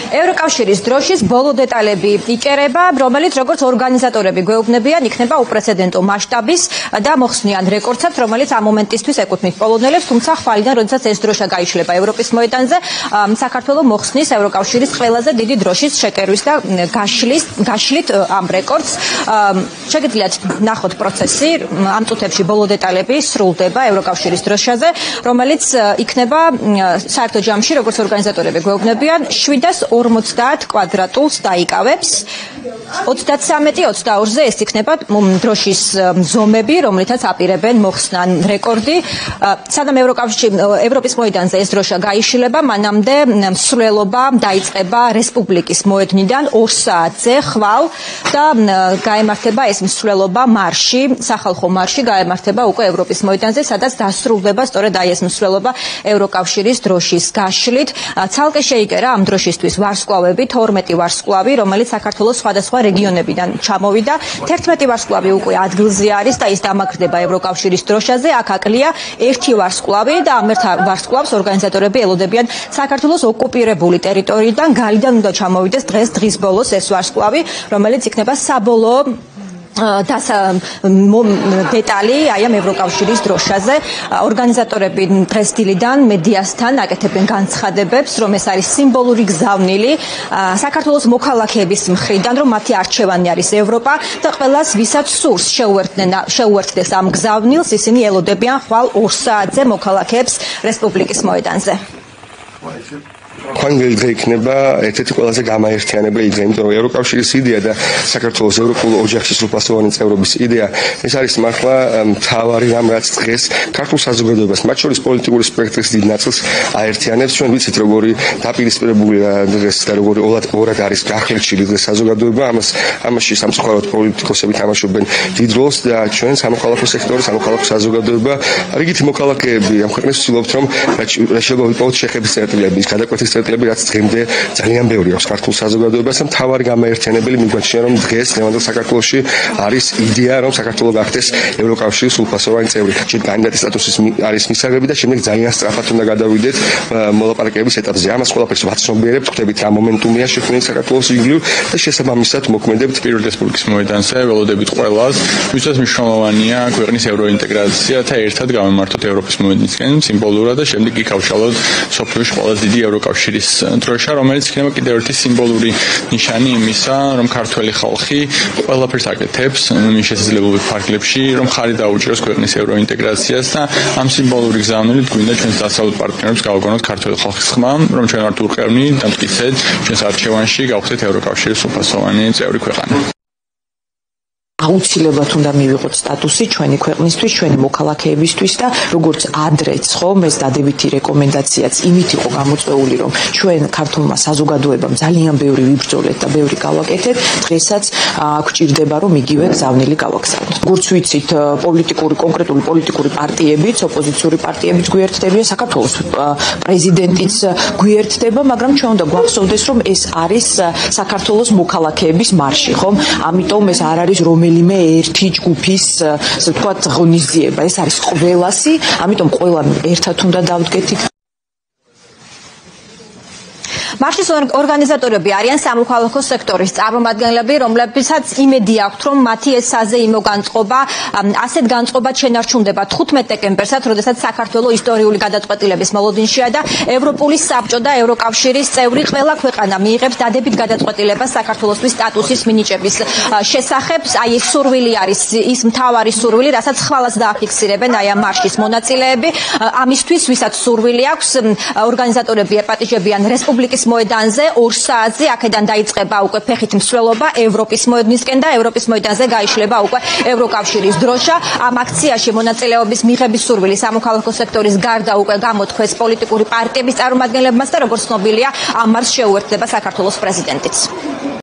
ევროკავშირის დროშის ბოლო დეტალები იჭერება, რომელიც როგორც ორგანიზატორები გვეუბნებიან, იქნება უპრეცედენტო მასშტაბის და მოხსნიან რეკორდსაც, რომელიც ამ მომენტისთვის ეკუთვნით პოლონელებს, თუმცა ხვალიდან, როდესაც ეს დროშა გაიშლება ევროპის მოედანზე, საქართველო მოხსნის ევროკავშირის ყველაზე დიდი დროშის შეკერვის და გაშლით ამ რეკორდს. შეგიძლიათ ნახოთ პროცესი, ამ წუთებში ბოლო დეტალები სრულდება ევროკავშირის დროშაზე, რომელიც იქნება საერთო ჯამში, როგორც ორგანიზატორები გვეუბნებიან, 750 კვადრატულს დაიკავებს. 33-22-ზე ეს იქნება დროშის ზომები, რომლითაც აპირებენ მოხსნან რეკორდი. სანამ ევროპის მოედანზე ეს დროშა გაიშლება, მანამდე მსვლელობა დაიწყება რესპუბლიკის მოედნიდან 2 საათზე ხვალ და გაემართება ეს მსვლელობა მარში, სახალხო მარში გაემართება უკვე ევროპის მოედანზე, სადაც დასრულდება სწორედ აი ეს მსვლელობა ევროკავშირის დროშის გაშლით. ცალკე შეიკერა ამ დროშისთვის ვარსკვლავები, 12 ვარსკვლავი, რომელიც საქართველოს სხვადასხვა რეგიონებიდან ჩამოვიდა. 11 ვარსკვლავი უკვე ადგილზე არის და ის დამაგრდება ევროკავშირის დროშაზე. აქ აკლია 1 ვარსკვლავი და ამ ერთ ვარსკვლავს ორგანიზატორები ელოდებიან საქართველოს ოკუპირებული ტერიტორიიდან. გალიდან უნდა ჩამოვიდეს დღის ბოლოს ეს ვარსკვლავი, რომელიც იქნება საბოლოო დეტალი აი ამ ევროკავშირის დროშაზე. ორგანიზატორები დღეს დილიდან მედიასთან აკეთებენ განცხადებებს, რომ ეს არის სიმბოლური გზავნილი საქართველოს მოქალაქეების მხრიდან, რომ მათი არჩევანი არის ევროპა და ყველას, ვისაც სურს შეუერთდეს ამ გზავნილს, ისინი ელოდებიან ხვალ 2 საათზე მოქალაქეებს რესპუბლიკის მოედანზე. Დღე იქნება ერთ-ერთი ყველაზე გამაერთიანებელი დღე, იმიტომ რომ ევროკავშირის იდეა და საქართველოს ევროპულ ოჯახში სრულფასოვანი წევრობის იდეა, ეს არის მართლა მთავარი რამ, რაც დღეს ქართულ საზოგადოებას, მათ შორის პოლიტიკური სპექტრის დიდ ნაწილს აერთიანებს. ჩვენ ვიცით, როგორი დაპირისპირებულია დღეს და როგორი ორად არის გახლეჩილი დღეს საზოგადოება, ამაში სამწუხაროდ პოლიტიკოსები თამაშობენ დიდ როლს და ჩვენ სამოქალაქო სექტორი, სამოქალაქო საზოგადოება, რიგითი მოქალაქეები ამ ქვეყნის ვცდილობთ, რომ შეგავიწყოთ შეხების წერტილები, გადაკვეთის წერტილები, რაც დღემდე ძალიან ბევრი აქვს ქართულ საზოგადოებას. მთავარი გამაერთიანებელი მიგვაჩნია, რომ დღეს დღევანდელ საქართველოში არის იდეა, რომ საქართველო გახდეს ევროკავშირის სრულფასოვანი წევრი. ჩვენ კანდიდატის სტატუსის არის მისაღები და შემდეგ ძალიან სწრაფად უნდა გადავიდეთ მოლაპარაკების ეტაპზე. ამას ყველაფერს ვაცნობიერებთ, ხვდებით რა მომენტუმია შექმნილი საქართველოს იგივე და შესაბამისად მოქმედებთ პირველ რესპუბლიკის მოედანზე, ველოდებით ყველას, ვისაც მნიშვნელოვანია ქვეყნის ევროინტეგრაცია და ერთად გამომართოთ ევროპის მოედნისკენ სიმბოლურად და შემდეგ იქავშალოთ სოფლიოში ყველაზე დიდი ევროკავშირის დროშა, რომელიც იქნება კიდევ ერთი სიმბოლური ნიშანი იმისა, რომ ქართველი ხალხი ყველაფერს აკეთებს მის შესაძლებლობით ფარგლებში, რომ ხარი დაუჭიროს ქვეყნის ევროინტეგრაციას და ამ სიმბოლური გზავნილით გვინდა ჩვენს დასავლურ პარტნიორებს გავაგონოთ ქართველი ხალხის ხმა, რომ ჩვენ ვართ ურყევნი და მტკიცედ ჩვენს არჩევანში გავხდეთ ევროკავშირის სრულფასოვანი წევრი ქვეყანა. აუცილებლად უნდა მივიღოთ სტატუსი ჩვენი ქვეყნისთვის, ჩვენი მოქალაქეებისთვის და როგორც ადრეც ხომ ეს დადებითი რეკომენდაციაც იმით იყო გამოწვეული, რომ ჩვენ ქართულმა საზოგადოებამ ძალიან ბევრი ვიბრძოლეთ და ბევრი გავაკეთეთ, დღესაც გვჭირდება, რომ იგივე გზავნილი გავაგზავნოთ. როგორც ვიცით, კონკრეტული პოლიტიკური პარტიებიც, ოპოზიციური პარტიებიც გვიერთდებიან, საქართველოს პრეზიდენტიც გვიერთდება, მაგრამ ჩვენ უნდა გვახსოვდეს, რომ ეს არის საქართველოს მოქალაქეების მარში, ხომ? ამიტომ ეს არ არის რომელიმე ერთი ჯგუფის, ასე ვთქვათ, ღონისძიება. ეს არის ყველასი, ამიტომ ყველამ ერთად უნდა დავდგეთ. მარშის ორგანიზატორები არიან სამოქალაქო სექტორის წარმომადგენლები, რომლებსაც იმედი აქვთ, რომ მათი ეს საზეიმო განწყობა, ასეთ განწყობად შენარჩუნდება 15 დეკემბერსაც, როდესაც საქართველოს ისტორიული გადაწყვეტილების მოლოდინშია და ევროპული საბჭო და ევროკავშირის წევრი ყველა ქვეყანა მიიღებს დადებით გადაწყვეტილებას საქართველოსთვის სტატუსის მინიჭების შესახებ. აი ეს სურვილი არის ის მთავარი სურვილი, რასაც ხვალაც დააფიქსირებენ აი ამ მარშის მონაწილეები. ამისთვის, ვისაც სურვილი აქვს, ორგანიზატორები ეპატიჟებიან რესპუბლიკის მოედანზე 2 საათზე, აქედან დაიწყება უკვე ფეხით მსვლელობა ევროპის მოედნისკენ და ევროპის მოედანზე გაიშლება უკვე ევროკავშირის დროშა. ამ აქციაში მონაწილეობის მიღების სურვილი სამოქალაქო სექტორის გარდა უკვე გამოთქვეს პოლიტიკური პარტიების წარმომადგენლებმაც და როგორც ცნობილია, ამ მარშს შეუერთდება საქართველოს პრეზიდენტიც.